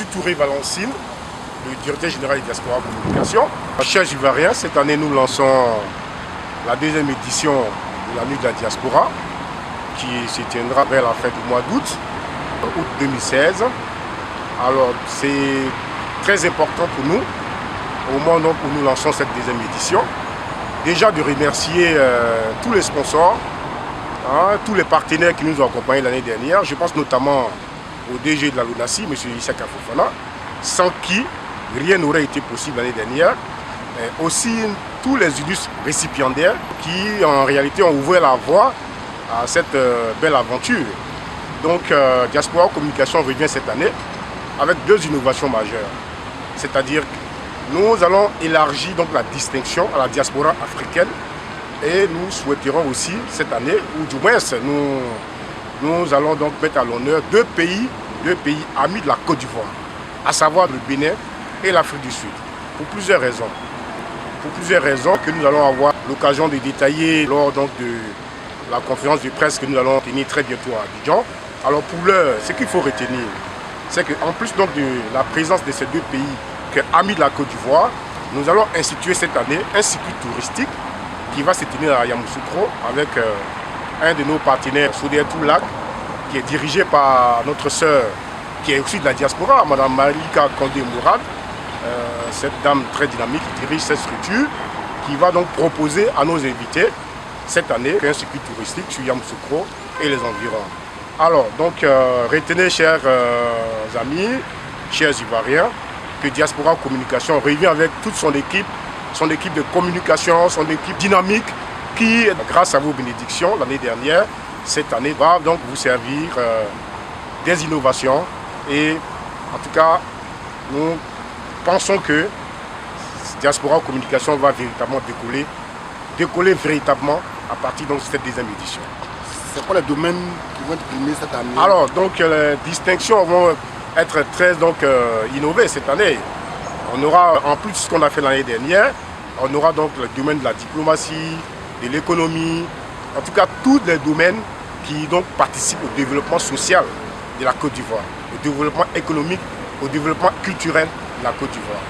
suis Touré Valencine, le directeur général de Diaspora Communication. Chers Ivoiriens, cette année nous lançons la deuxième édition de la Nuit de la Diaspora qui se tiendra vers la fin du mois d'août, août 2016. Alors c'est très important pour nous, au moment donc où nous lançons cette deuxième édition, déjà de remercier tous les sponsors, tous les partenaires qui nous ont accompagnés l'année dernière. Je pense notamment au DG de la LONASI, M. Issaka Fofana, sans qui rien n'aurait été possible l'année dernière. Et aussi tous les illustres récipiendaires qui en réalité ont ouvert la voie à cette belle aventure. Donc Diaspora Communication revient cette année avec deux innovations majeures. C'est-à-dire que nous allons élargir donc la distinction à la diaspora africaine et nous souhaiterons aussi cette année, ou du moins nous allons donc mettre à l'honneur deux pays amis de la Côte d'Ivoire, à savoir le Bénin et l'Afrique du Sud, pour plusieurs raisons. Pour plusieurs raisons que nous allons avoir l'occasion de détailler lors donc de la conférence de presse que nous allons tenir très bientôt à Abidjan. Alors pour l'heure, ce qu'il faut retenir, c'est qu'en plus donc de la présence de ces deux pays amis de la Côte d'Ivoire, nous allons instituer cette année un circuit touristique qui va se tenir à Yamoussoukro avec un de nos partenaires, Soudé Toulac, qui est dirigé par notre sœur, qui est aussi de la diaspora, Mme Malika Kondé Mourad, cette dame très dynamique qui dirige cette structure, qui va donc proposer à nos invités cette année un circuit touristique sur Yamoussoukro et les environs. Alors, donc, retenez, chers amis, chers Ivoiriens, que Diaspora Communication revient avec toute son équipe de communication, son équipe dynamique, qui, grâce à vos bénédictions l'année dernière, cette année va donc vous servir des innovations. Et en tout cas, nous pensons que Diaspora Communication va véritablement décoller véritablement à partir de cette deuxième édition. C'est quoi les domaines qui vont être primés cette année? Alors, donc, les distinctions vont être très innovées cette année. On aura, en plus de ce qu'on a fait l'année dernière, on aura donc le domaine de la diplomatie, de l'économie, en tout cas tous les domaines qui donc participent au développement social de la Côte d'Ivoire, au développement économique, au développement culturel de la Côte d'Ivoire.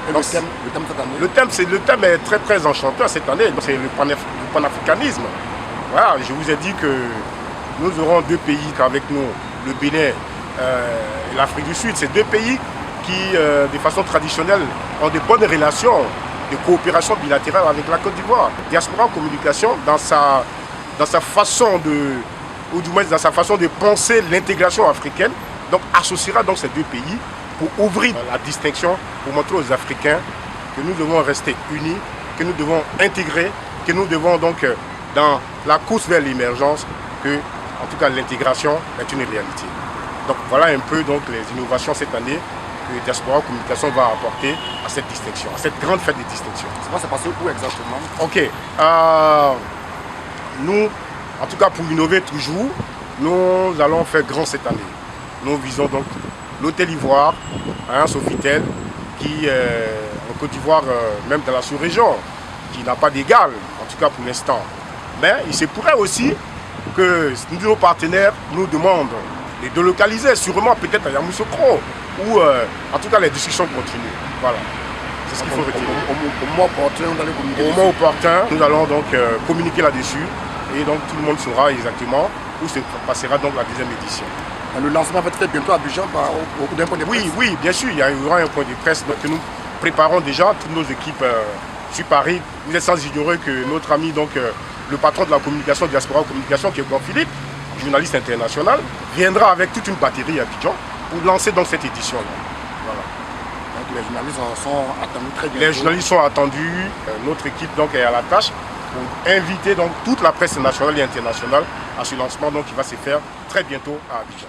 Et le thème cette année? Le thème est très très enchanteur cette année, c'est le panafricanisme. Voilà, je vous ai dit que nous aurons deux pays avec nous, le Bénin et l'Afrique du Sud. C'est deux pays qui, de façon traditionnelle, ont de bonnes relations de coopération bilatérale avec la Côte d'Ivoire. Diaspora Communication, dans sa façon de penser l'intégration africaine, donc associera donc ces deux pays pour ouvrir la distinction, pour montrer aux Africains que nous devons rester unis, que nous devons intégrer, que nous devons donc, dans la course vers l'émergence, que en tout cas l'intégration est une réalité. Donc voilà un peu donc les innovations cette année que Diaspora Communication va apporter à cette distinction, à cette grande fête de distinction. Ça va se passer où exactement? Ok. Nous, en tout cas pour innover toujours, nous allons faire grand cette année. Nous visons donc l'Hôtel Ivoire, Sofitel, qui en Côte d'Ivoire, même dans la sous-région, qui n'a pas d'égal, en tout cas pour l'instant. Mais il se pourrait aussi que nos partenaires nous demandent de délocaliser, sûrement peut-être à Yamoussoukro, où en tout cas les discussions continuent. Voilà, c'est ce qu'il faut retenir. Au moment opportun, vous allez communiquer. Au moment opportun, nous allons donc communiquer là-dessus et donc tout le monde saura exactement où se passera donc la deuxième édition. Le lancement va être fait bientôt à Abidjan d'un point de presse? Oui, bien sûr, il y aura un point de presse que nous préparons déjà, toutes nos équipes sur Paris. Vous êtes sans ignorer que notre ami, donc, le patron de la communication, Diaspora Communication, qui est Gouan Philippe, journaliste international, viendra avec toute une batterie à Abidjan pour lancer donc cette édition-là. Voilà. Donc les journalistes sont attendus très bien. Les journalistes sont attendus, notre équipe donc est à la tâche pour inviter donc toute la presse nationale et internationale à ce lancement donc, qui va se faire très bientôt à Abidjan.